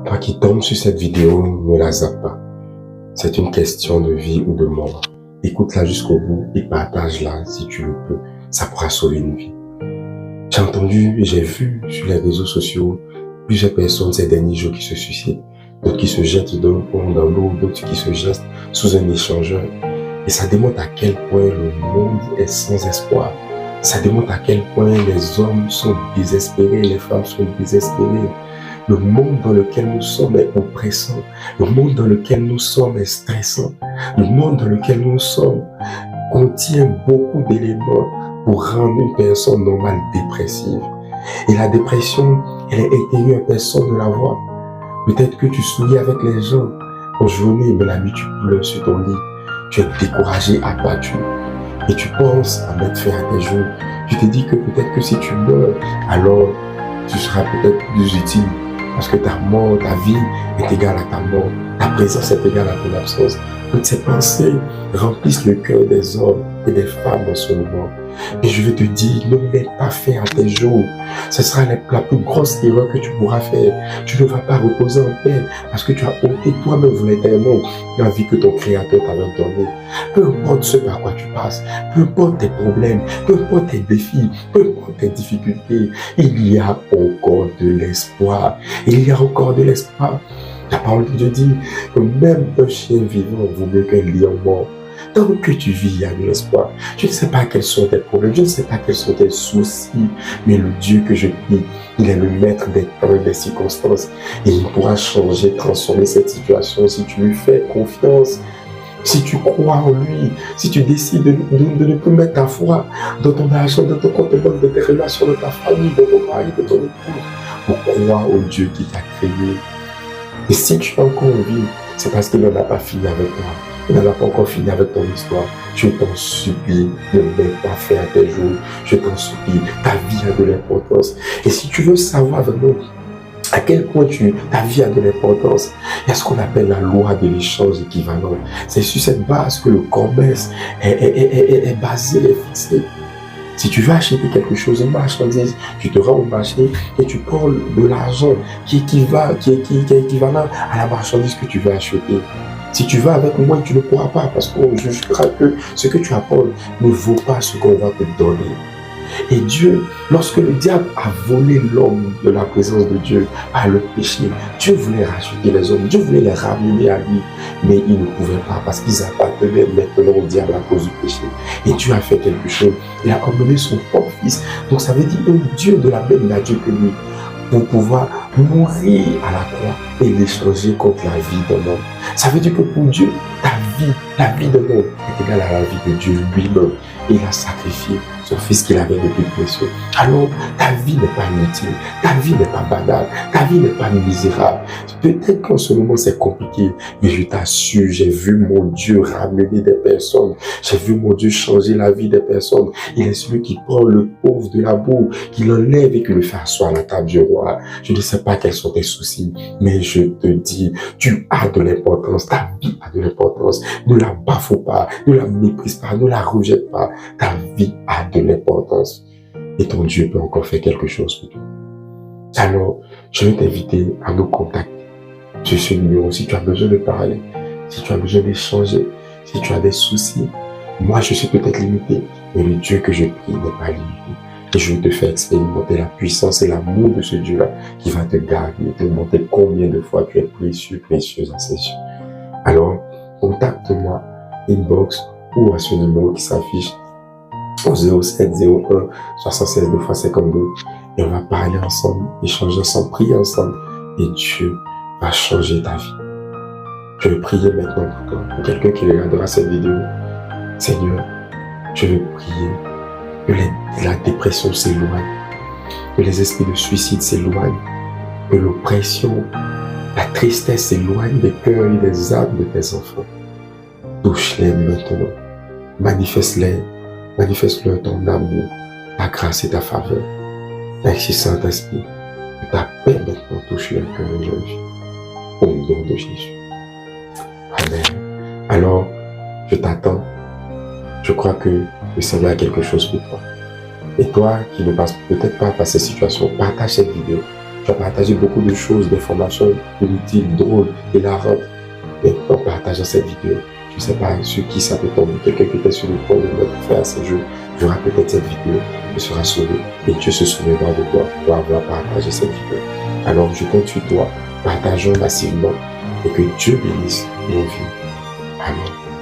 Toi qui tombes sur cette vidéo, ne la zappe pas. C'est une question de vie ou de mort. Écoute-la jusqu'au bout et partage-la si tu le peux. Ça pourra sauver une vie. J'ai entendu et j'ai vu sur les réseaux sociaux plusieurs personnes ces derniers jours qui se suicident. D'autres qui se jettent dans l'eau, d'autres qui se jettent sous un échangeur. Et ça démontre à quel point le monde est sans espoir. Ça démontre à quel point les hommes sont désespérés, les femmes sont désespérées. Le monde dans lequel nous sommes est oppressant. Le monde dans lequel nous sommes est stressant. Le monde dans lequel nous sommes contient beaucoup d'éléments pour rendre une personne normale dépressive. Et la dépression, elle est intérieure, personne ne la voit. Peut-être que tu souris avec les gens en journée, mais la nuit tu pleures sur ton lit. Tu es découragé, abattu. Et tu penses à mettre fin à tes jours. Tu te dis que peut-être que si tu meurs, alors tu seras peut-être plus utile. Parce que ta mort, ta vie est égale à ta mort. Ta présence est égale à ton absence. Toutes ces pensées remplissent le cœur des hommes et des femmes en ce moment. Et je veux te dire, ne mets pas fin à tes jours. Ce sera la plus grosse erreur que tu pourras faire. Tu ne vas pas reposer en paix parce que tu as ôté toi-même volontairement la vie que ton Créateur t'avait donnée. Peu importe ce par quoi tu passes, peu importe tes problèmes, peu importe tes défis, peu importe tes difficultés, il y a encore de l'espoir. Il y a encore de l'espoir. La parole de Dieu dit que même un chien vivant vaut mieux qu'un lion mort. Tant que tu vis, il y a de l'espoir. Je ne sais pas quels sont tes problèmes, je ne sais pas quels sont tes soucis, mais le Dieu que je prie, il est le maître des temps, des circonstances, et il pourra changer, transformer cette situation si tu lui fais confiance. Si tu crois en lui, si tu décides de ne plus mettre ta foi dans ton argent, dans ton compte banque, dans tes relations, dans ta famille, dans ton mari, dans ton épouse, pour croire au Dieu qui t'a créé. Et si tu es encore en vie, c'est parce qu'il n'en a pas fini avec toi. Il n'en a pas encore fini avec ton histoire. Je t'en supplie, ne mets pas fin à tes jours. Je t'en supplie, ta vie a de l'importance. Et si tu veux savoir vraiment à quel point ta vie a de l'importance, il y a ce qu'on appelle la loi de l'échange équivalent. C'est sur cette base que le commerce est basé, est fixé. Si tu veux acheter quelque chose, une marchandise, tu te rends au marché et tu prends de l'argent qui est équivalent à la marchandise que tu veux acheter. Si tu vas avec moi, tu ne pourras pas parce qu'on jugera que ce que tu apportes ne vaut pas ce qu'on va te donner. Et Dieu, lorsque le diable a volé l'homme de la présence de Dieu par le péché, Dieu voulait racheter les hommes, Dieu voulait les ramener à lui, mais il ne pouvait pas parce qu'ils appartenaient maintenant au diable à cause du péché. Et Dieu a fait quelque chose, il a emmené son propre fils. Donc ça veut dire un Dieu de la même nature que lui, pour pouvoir mourir à la croix et l'échanger contre la vie d'un homme. Ça veut dire que pour Dieu, la vie d'un homme est égale à la vie de Dieu lui-même. Il a sacrifié son fils qu'il avait le plus précieux. Alors, ta vie n'est pas inutile, ta vie n'est pas banale, ta vie n'est pas misérable. Peut-être qu'en ce moment c'est compliqué, mais je t'assure, j'ai vu mon Dieu ramener des personnes, j'ai vu mon Dieu changer la vie des personnes. Il est celui qui prend le pauvre de la boue, qui l'enlève et qui le fait asseoir à la table du roi. Je ne sais pas quels sont tes soucis, mais je te dis, tu as de l'importance, ta vie a de l'importance. Ne la bafoue pas, ne la méprise pas, ne la rejette pas. Ta vie a de l'importance et ton Dieu peut encore faire quelque chose pour toi. Alors, je vais t'inviter à nous contacter sur ce numéro si tu as besoin de parler, si tu as besoin d'échanger, si tu as des soucis. Moi, je suis peut-être limité, mais le Dieu que je prie n'est pas limité. Et je vais te faire expérimenter la puissance et l'amour de ce Dieu-là qui va te garder, te montrer combien de fois tu es précieux, précieuse à ses yeux. Alors, contacte-moi, inbox ou à ce numéro qui s'affiche au 0701 76 2x52 et on va parler ensemble, échanger ensemble, prier ensemble et Dieu va changer ta vie. Je vais prier maintenant pour toi, pour quelqu'un qui regardera cette vidéo. Seigneur, je veux prier que la dépression s'éloigne, que les esprits de suicide s'éloignent, que l'oppression, la tristesse s'éloigne des cœurs et des âmes de tes enfants. Touche-les maintenant, manifeste-leur ton amour, ta grâce et ta faveur. Merci Saint-Esprit, que ta paix maintenant touche leur cœur et leur vie. Au nom de Jésus. Amen. Alors, je t'attends. Je crois que le Seigneur a quelque chose pour toi. Et toi qui ne passes peut-être pas par ces situations, partage cette vidéo. Tu as partagé beaucoup de choses, d'informations inutiles, drôles, hilarantes. Mais en partageant cette vidéo, je ne sais pas sur qui ça peut tomber. Quelqu'un qui était sur le point de mettre fin à ses jours verra peut-être cette vidéo et sera sauvé. Et Dieu se souviendra de toi pour avoir partagé cette vidéo. Alors je compte sur toi. Partageons massivement et que Dieu bénisse nos vies. Amen.